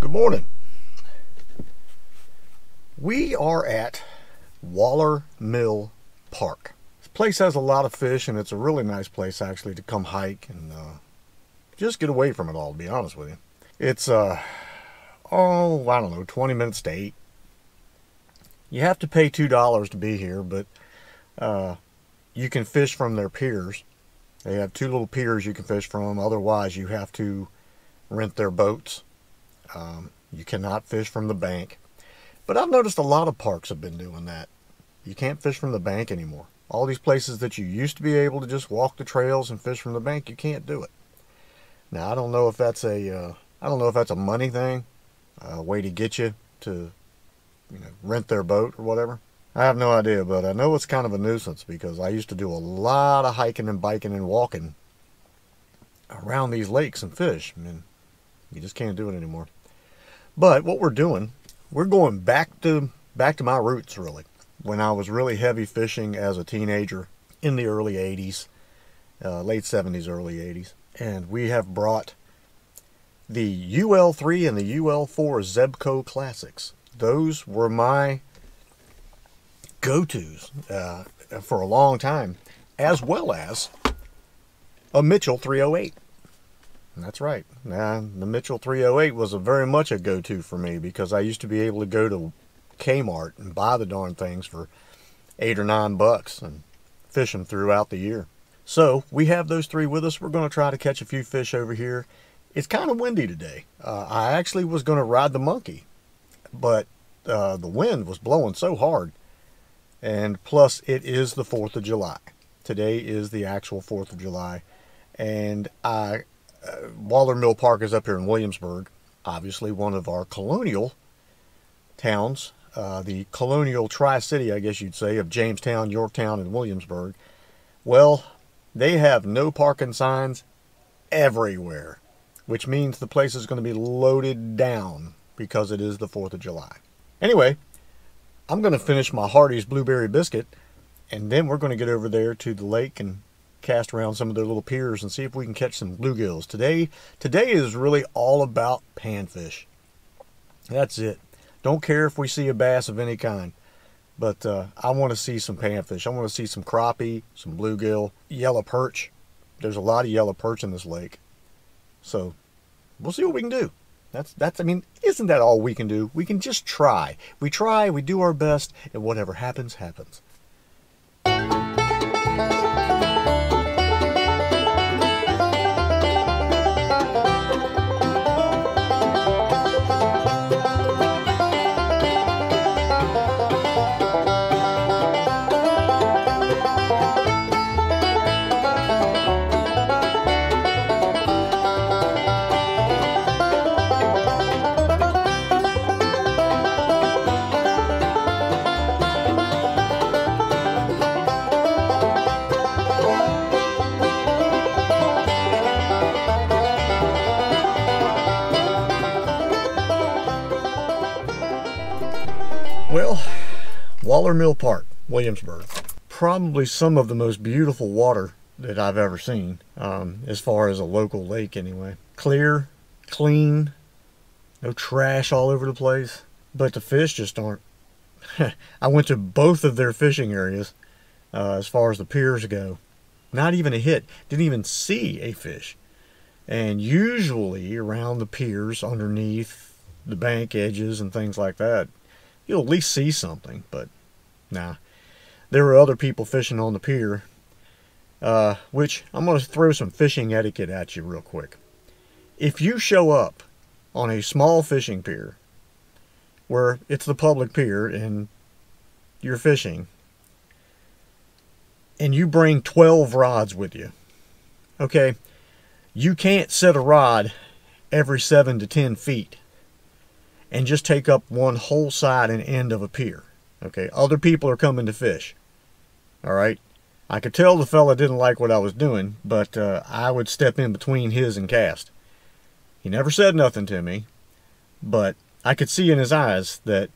Good morning. We are at Waller Mill Park. This place has a lot of fish, and it's a really nice place actually to come hike and just get away from it all, to be honest with you. It's I don't know, 20 minutes to 8. You have to pay $2 to be here, but you can fish from their piers. They have 2 little piers you can fish from. Otherwise, you have to rent their boats. You cannot fish from the bank. But I've noticed a lot of parks have been doing that. You can't fish from the bank anymore. All these places that you used to be able to just walk the trails and fish from the bank, you can't do it. Now, I don't know if that's a money thing, a way to get you to, rent their boat or whatever. I have no idea, but I know it's kind of a nuisance because I used to do a lot of hiking and biking and walking around these lakes and fish. I mean, you just can't do it anymore. But what we're doing, we're going back to my roots, really. When I was really heavy fishing as a teenager in the early 80s, late 70s, early 80s. And we have brought the UL3 and the UL4 Zebco Classics. Those were my go-tos for a long time, as well as a Mitchell 308. That's right. Now, the Mitchell 308 was very much a go-to for me because I used to be able to go to Kmart and buy the darn things for $8 or $9 and fish them throughout the year. So we have those 3 with us. We're going to try to catch a few fish over here. It's kind of windy today. I actually was going to ride the monkey, but the wind was blowing so hard. And plus, it is the 4th of July. Today is the actual 4th of July. And Waller Mill Park is up here in Williamsburg, obviously one of our colonial towns, the colonial tri-city, I guess you'd say, of Jamestown, Yorktown, and Williamsburg. Well, they have no parking signs everywhere, which means the place is going to be loaded down because it is the 4th of July. Anyway, I'm going to finish my Hardee's blueberry biscuit, and then we're going to get over there to the lake and cast around some of their little piers and see if we can catch some bluegills. Today is really all about panfish. That's it. Don't care if we see a bass of any kind, but I want to see some panfish. I want to see some crappie, some bluegill, yellow perch. There's a lot of yellow perch in this lake, so we'll see what we can do. I mean, isn't that all we can do? We can just try. We try, we do our best, and whatever happens, happens. Well, Waller Mill Park, Williamsburg. Probably some of the most beautiful water that I've ever seen, as far as a local lake anyway. Clear, clean, no trash all over the place. But the fish just aren't. I went to both of their fishing areas as far as the piers go. Not even a hit. Didn't even see a fish. And usually around the piers, underneath the bank edges and things like that, you'll at least see something, but nah. There were other people fishing on the pier, which I'm going to throw some fishing etiquette at you real quick. If you show up on a small fishing pier, where it's the public pier and you're fishing, and you bring 12 rods with you, okay, you can't set a rod every 7 to 10 feet. And just take up one whole side and end of a pier. Okay, other people are coming to fish. All right, I could tell the fella didn't like what I was doing, but I would step in between his and cast. He never said nothing to me, but I could see in his eyes that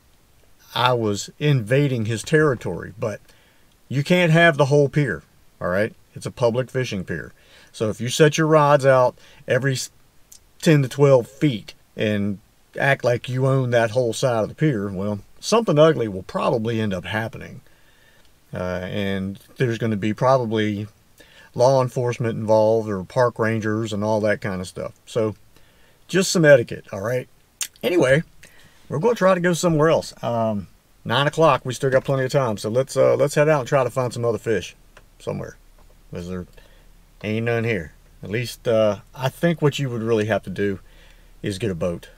I was invading his territory. But you can't have the whole pier. All right, it's a public fishing pier. So if you set your rods out every 10 to 12 feet and act like you own that whole side of the pier, well, something ugly will probably end up happening. And there's going to be probably law enforcement involved, or park rangers and all that kind of stuff. So just some etiquette, all right? Anyway, we're going to try to go somewhere else. 9 o'clock, we still got plenty of time. So let's head out and try to find some other fish somewhere, because there ain't none here. At least I think what you would really have to do is get a boat.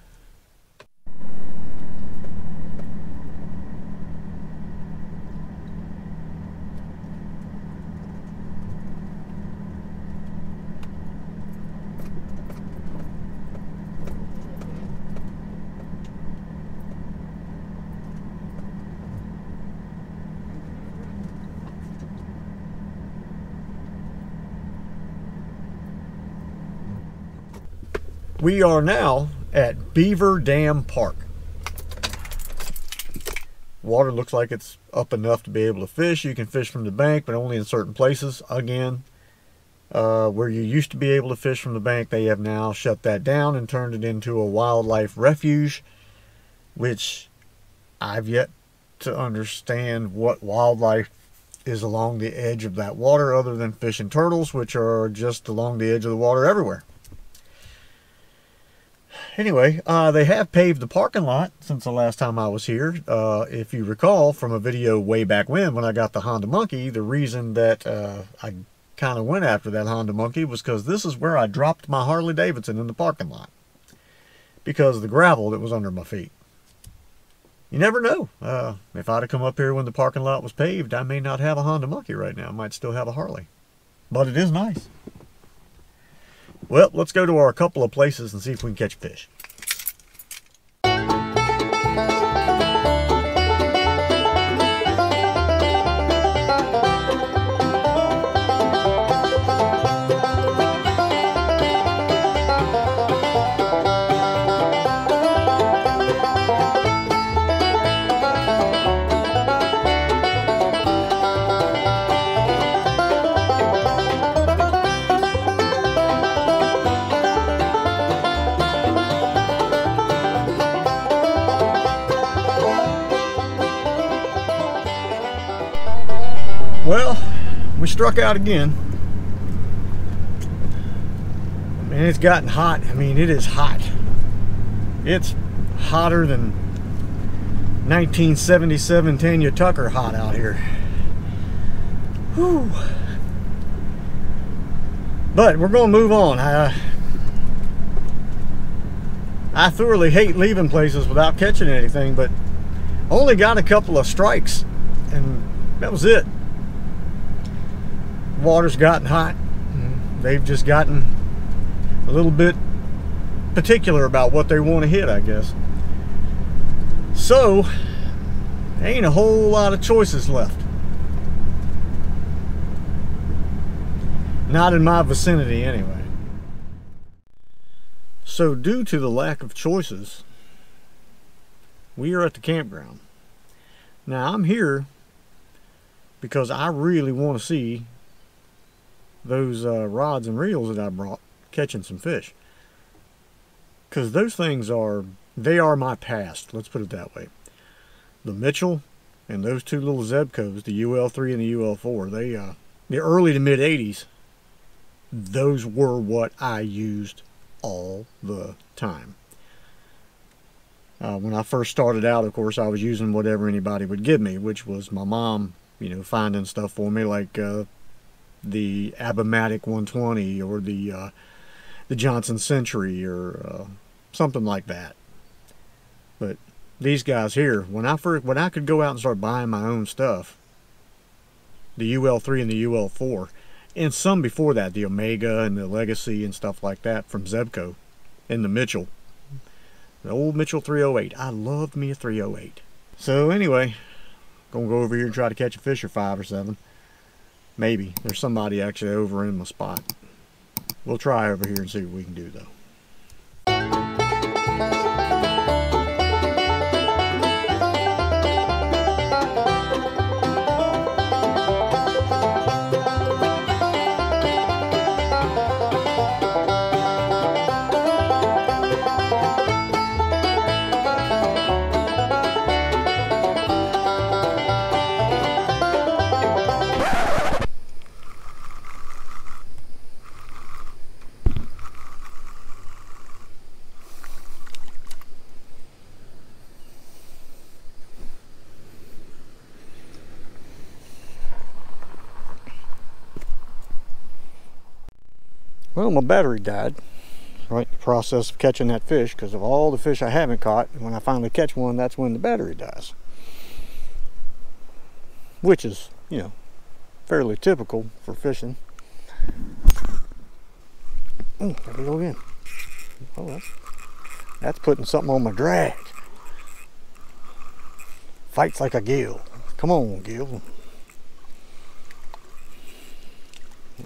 We are now at Beaver Dam Park. Water looks like it's up enough to be able to fish. You can fish from the bank, but only in certain places. Again, where you used to be able to fish from the bank, they have now shut that down and turned it into a wildlife refuge, which I've yet to understand what wildlife is along the edge of that water, other than fish and turtles, which are just along the edge of the water everywhere. Anyway, they have paved the parking lot since the last time I was here. If you recall from a video way back when I got the Honda Monkey, the reason that I kind of went after that Honda Monkey was because this is where I dropped my Harley Davidson in the parking lot, because of the gravel that was under my feet. You never know. If I'd have come up here when the parking lot was paved, I may not have a Honda Monkey right now. I might still have a Harley. But it is nice. Well, let's go to our couple of places and see if we can catch fish. Well, we struck out again, and it's gotten hot. I mean, it is hot. It's hotter than 1977 Tanya Tucker hot out here. Whew. But we're going to move on. I thoroughly hate leaving places without catching anything, but only got a couple of strikes, and that was it. Water's gotten hot. They've just gotten a little bit particular about what they want to hit, I guess. So, there ain't a whole lot of choices left. Not in my vicinity, anyway. So, due to the lack of choices, we are at the campground. Now, I'm here because I really want to see those rods and reels that I brought catching some fish, because those things they are my past, let's put it that way. The Mitchell and those two little Zebcos, the UL3 and the UL4, the early to mid 80s, those were what I used all the time. When I first started out, of course, I was using whatever anybody would give me, which was my mom, finding stuff for me, like the Abimatic 120 or the Johnson Century or something like that. But these guys here, when I could go out and start buying my own stuff, the UL3 and the UL4, and some before that, the Omega and the Legacy and stuff like that from Zebco, and the Mitchell, the old Mitchell 308. I loved me a 308. So anyway, gonna go over here and try to catch a fish or 5 or 7. Maybe. There's somebody actually over in my spot. We'll try over here and see what we can do, though. Well, my battery died right in the process of catching that fish, because of all the fish I haven't caught, when I finally catch one, that's when the battery dies. Which is, you know, fairly typical for fishing. There we go again. Oh, that's putting something on my drag. Fights like a gill. Come on, gill.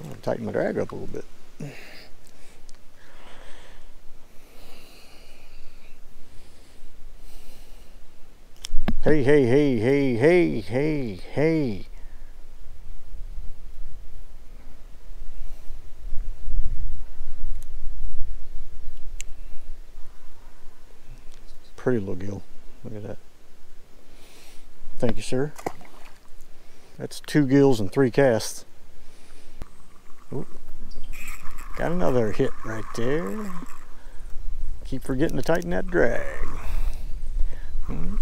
I'll tighten my drag up a little bit. Hey, hey, hey, hey, hey, hey, hey. Pretty little gill. Look at that. Thank you, sir. That's 2 gills and 3 casts. Ooh. Got another hit right there. Keep forgetting to tighten that drag.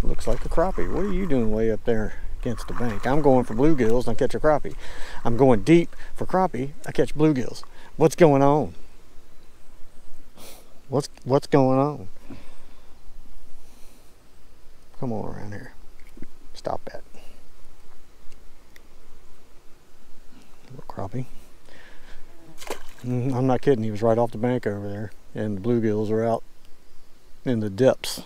Looks like a crappie. What are you doing way up there against the bank? I'm going for bluegills and I catch a crappie. I'm going deep for crappie. I catch bluegills. What's going on? What's going on? Come on around here. Stop that. Little crappie. I'm not kidding. He was right off the bank over there, and the bluegills are out in the depths.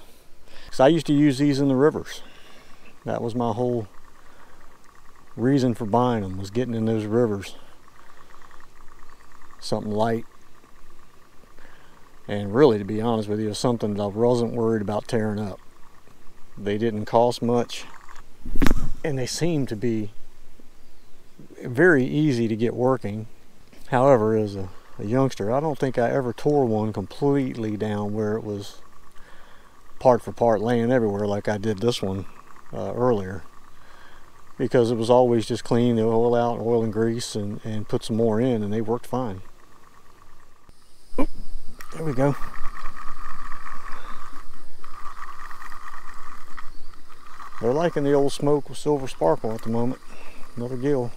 So I used to use these in the rivers. That was my whole reason for buying them, was getting in those rivers. Something light. And really, to be honest with you, something that I wasn't worried about tearing up. They didn't cost much, and they seemed to be very easy to get working. However, as a youngster, I don't think I ever tore one completely down where it was part for part laying everywhere like I did this one earlier, because it was always just clean the oil out, oil and grease, and put some more in, and they worked fine. Oop, there we go. They're liking the old smoke with silver sparkle at the moment. Another gill.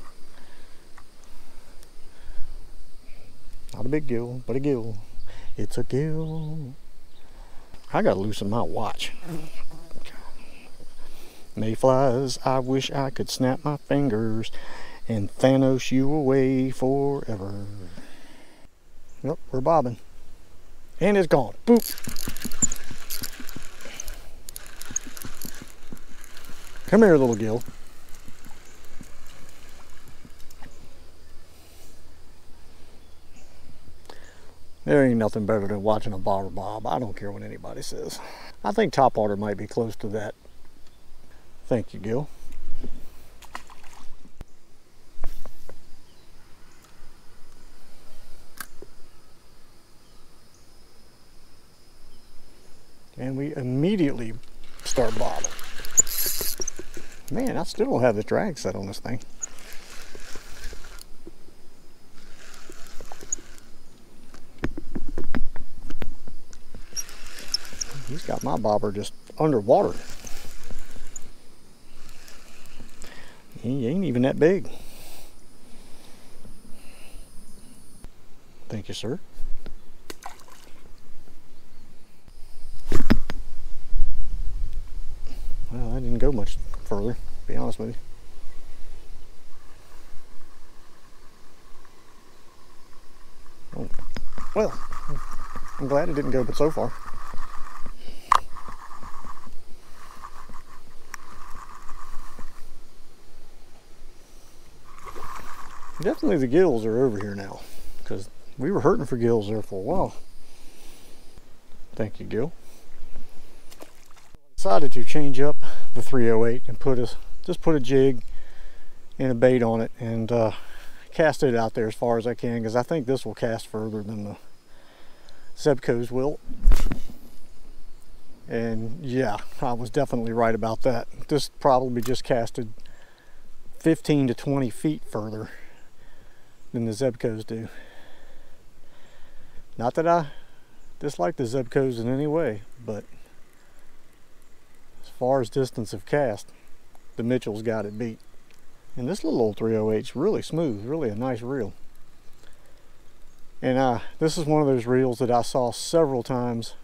Not a big gill, but a gill. It's a gill. I gotta loosen my watch. Mayflies, I wish I could snap my fingers and Thanos you away forever. Yep, we're bobbing. And it's gone. Boop. Come here, little gill. There ain't nothing better than watching a bobber bob. I don't care what anybody says. I think topwater might be close to that. Thank you, Gil. And we immediately start bobbing. Man, I still don't have the drag set on this thing. He's got my bobber just underwater. He ain't even that big. Thank you, sir. Well, I didn't go much further, to be honest with you. Oh, well, I'm glad it didn't go but so far. Definitely the gills are over here now, because we were hurting for gills there for a while. Thank you, Gil. I decided to change up the 308 and just put a jig and a bait on it and cast it out there as far as I can, because I think this will cast further than the Zebco's will. And yeah, I was definitely right about that. This probably just casted 15 to 20 feet further than the Zebco's do. Not that I dislike the Zebco's in any way, but as far as distance of cast, the Mitchell's got it beat. And this little old 308's really smooth, really a nice reel. And this is one of those reels that I saw several times.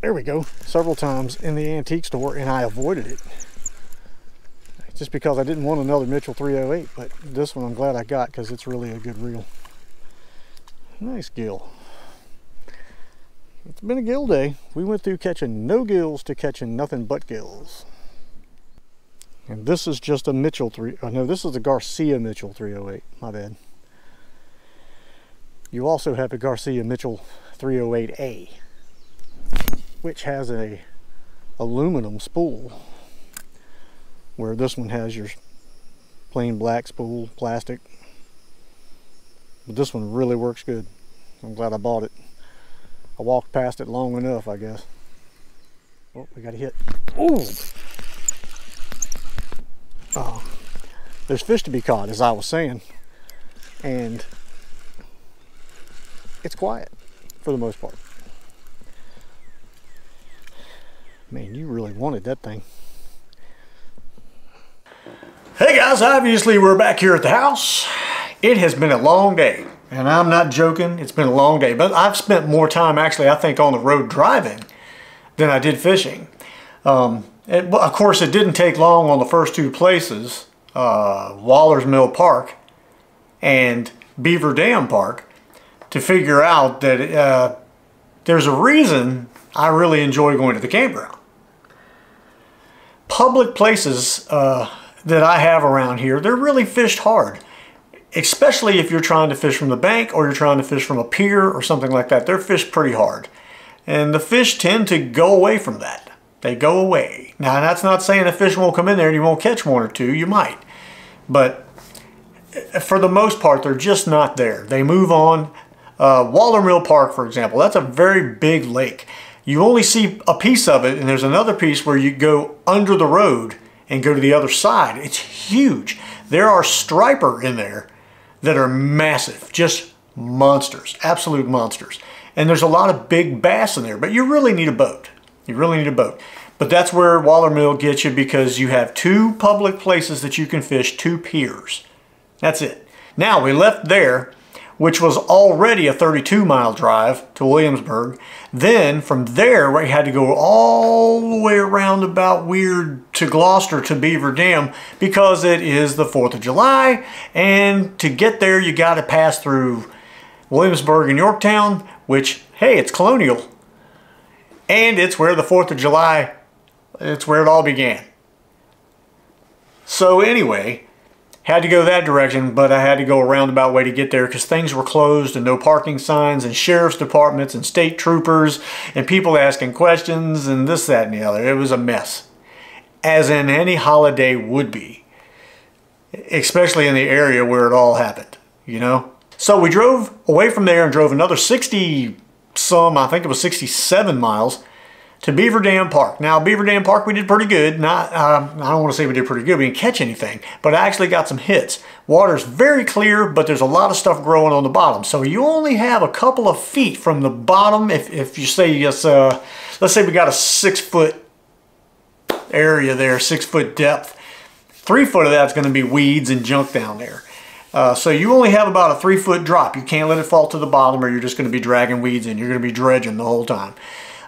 There we go. Several times in the antique store, and I avoided it. Just because I didn't want another Mitchell 308, but this one I'm glad I got because it's really a good reel. Nice gill. It's been a gill day. We went through catching no gills to catching nothing but gills. And this is just a Mitchell no, this is a Garcia-Mitchell 308. My bad. You also have a Garcia-Mitchell 308A, which has a aluminum spool, where this one has your plain black spool, plastic. But this one really works good. I'm glad I bought it. I walked past it long enough, I guess. Oh, we got a hit. Ooh! Oh, there's fish to be caught, as I was saying. And it's quiet, for the most part. Man, you really wanted that thing. Hey guys, obviously we're back here at the house. It has been a long day, and I'm not joking, it's been a long day, but I've spent more time actually, I think, on the road driving than I did fishing. Of course, it didn't take long on the first two places, Waller's Mill Park and Beaver Dam Park, to figure out that there's a reason I really enjoy going to the campground. Public places that I have around here, they're really fished hard. Especially if you're trying to fish from the bank or you're trying to fish from a pier or something like that. They're fished pretty hard. And the fish tend to go away from that. They go away. Now, that's not saying a fish won't come in there and you won't catch one or two. You might. But for the most part, they're just not there. They move on. Waller Mill Park, for example, that's a very big lake. You only see a piece of it, and there's another piece where you go under the road and go to the other side. It's huge. There are striper in there that are massive, just monsters, absolute monsters. And there's a lot of big bass in there, but you really need a boat. You really need a boat. But that's where Waller Mill gets you, because you have two public places that you can fish, two piers. That's it. Now, we left there, which was already a 32-mile drive to Williamsburg. Then from there, we had to go all the way around about weird to Gloucester to Beaver Dam, because it is the 4th of July. And to get there, you got to pass through Williamsburg and Yorktown, which, hey, it's colonial. And it's where the 4th of July, it's where it all began. So anyway, had to go that direction, but I had to go a roundabout way to get there because things were closed and no parking signs and sheriff's departments and state troopers and people asking questions and this, that, and the other. It was a mess, as in any holiday would be, especially in the area where it all happened, you know? So we drove away from there and drove another 60-some, I think it was 67 miles, to Beaver Dam Park. Now, Beaver Dam Park, we did pretty good. I don't want to say we did pretty good. We didn't catch anything, but I actually got some hits. Water's very clear, but there's a lot of stuff growing on the bottom. So you only have a couple of feet from the bottom. If you say, yes, let's say we got a 6-foot area there, 6-foot depth. 3 foot of that's going to be weeds and junk down there. So you only have about a 3-foot drop. You can't let it fall to the bottom or you're just going to be dragging weeds in. You're going to be dredging the whole time.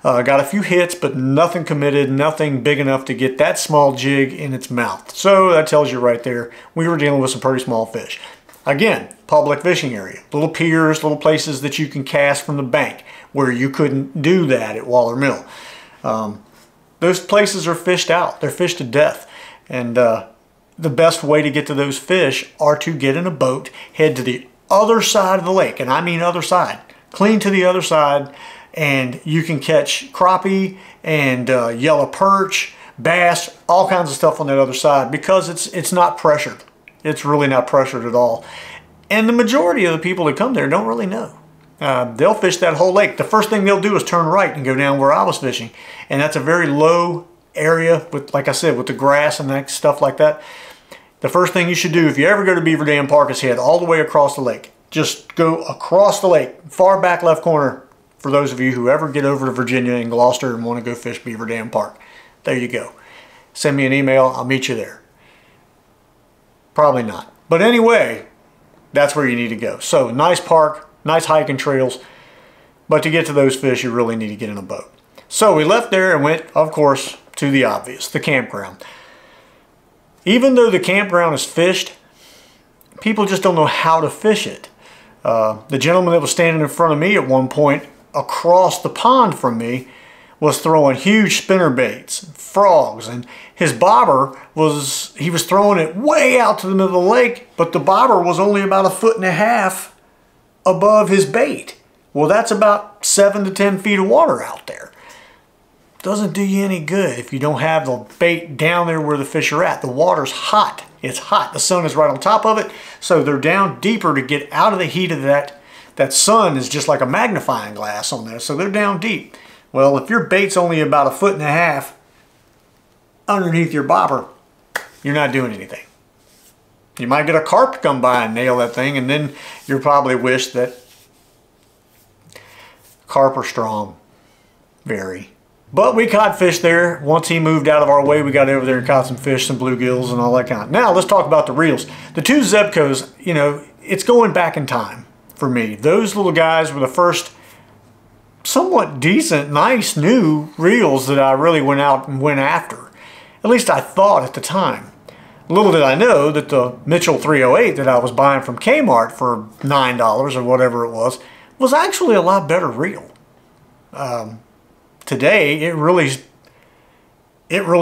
Got a few hits, but nothing committed, nothing big enough to get that small jig in its mouth. So that tells you right there, we were dealing with some pretty small fish. Again, public fishing area. Little piers, little places that you can cast from the bank, where you couldn't do that at Waller Mill. Those places are fished out. They're fished to death. And the best way to get to those fish are to get in a boat, head to the other side of the lake, and I mean other side, clean to the other side, and you can catch crappie and yellow perch, bass, all kinds of stuff on that other side, because it's not pressured. It's really not pressured at all. And the majority of the people that come there don't really know. They'll fish that whole lake. The first thing they'll do is turn right and go down where I was fishing, and that's a very low area with, like I said, with the grass and that stuff like that. The first thing you should do if you ever go to Beaver Dam Park is head all the way across the lake. Just go across the lake, far back left corner, for those of you who ever get over to Virginia and Gloucester and want to go fish Beaver Dam Park. There you go. Send me an email, I'll meet you there. Probably not. But anyway, that's where you need to go. So nice park, nice hiking trails. But to get to those fish, you really need to get in a boat. So we left there and went, of course, to the obvious, the campground. Even though the campground is fished, people just don't know how to fish it. The gentleman that was standing in front of me at one point, across the pond from me, was throwing huge spinner baits, frogs, and his bobber he was throwing it way out to the middle of the lake, but the bobber was only about 1.5 feet above his bait. Well, that's about 7 to 10 feet of water out there. Doesn't do you any good if you don't have the bait down there where the fish are at. The water's hot. It's hot. The sun is right on top of it, so they're down deeper to get out of the heat of that. That sun is just like a magnifying glass on there, so they're down deep. Well, if your bait's only about 1.5 feet underneath your bobber, you're not doing anything. You might get a carp to come by and nail that thing, and then you'll probably wish that carp are strong. Very. But we caught fish there. Once he moved out of our way, we got over there and caught some fish, some bluegills and all that kind of. Now, let's talk about the reels. The two Zebcos, you know, it's going back in time for me. Those little guys were the first somewhat decent, nice, new reels that I really went out and went after. At least I thought at the time. Little did I know that the Mitchell 308 that I was buying from Kmart for $9 or whatever it was actually a lot better reel. Today, it really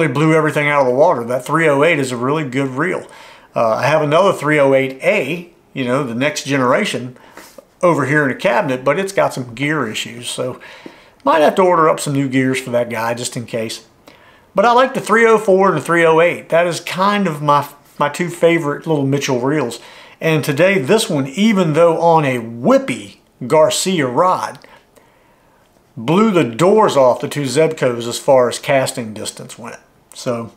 blew everything out of the water. That 308 is a really good reel. I have another 308A, you know, the next generation, over here in a cabinet, but it's got some gear issues, so might have to order up some new gears for that guy just in case. But I like the 304 and the 308. That is kind of my two favorite little Mitchell reels. And today, this one, even though on a whippy Garcia rod, blew the doors off the two Zebcos as far as casting distance went. So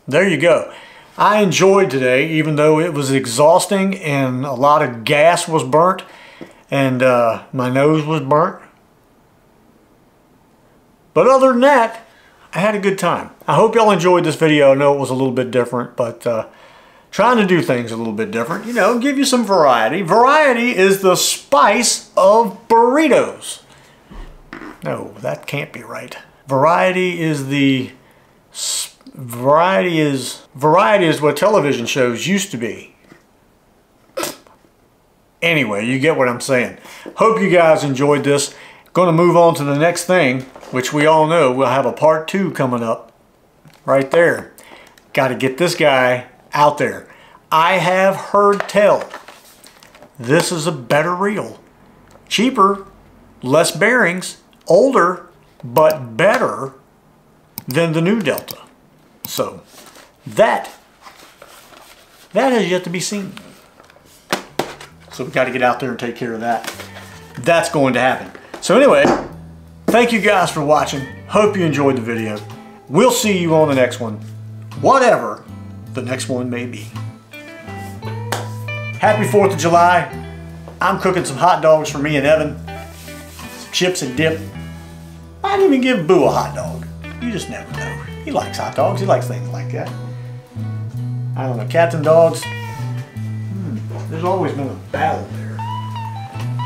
there you go. I enjoyed today, even though it was exhausting and a lot of gas was burnt and my nose was burnt. But other than that, I had a good time. I hope y'all enjoyed this video. I know it was a little bit different, but trying to do things a little bit different, you know, give you some variety. Variety is the spice of burritos. No, that can't be right. Variety is what television shows used to be. Anyway, you get what I'm saying. Hope you guys enjoyed this. Going to move on to the next thing, which we all know we'll have a part 2 coming up right there. Got to get this guy out there. I have heard tell this is a better reel. Cheaper, less bearings, older, but better than the new Delta. So that has yet to be seen. So we got to get out there and take care of that. That's going to happen. So anyway, thank you guys for watching. Hope you enjoyed the video. We'll see you on the next one, whatever the next one may be. Happy 4th of July. I'm cooking some hot dogs for me and Evan. Some chips and dip. I didn't even give Boo a hot dog. You just never know. He likes hot dogs. He likes things like that. I don't know, cats and dogs. There's always been a battle there.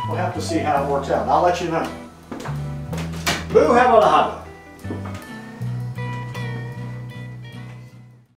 We'll have to see how it works out. I'll let you know. Boo, how about a hot dog?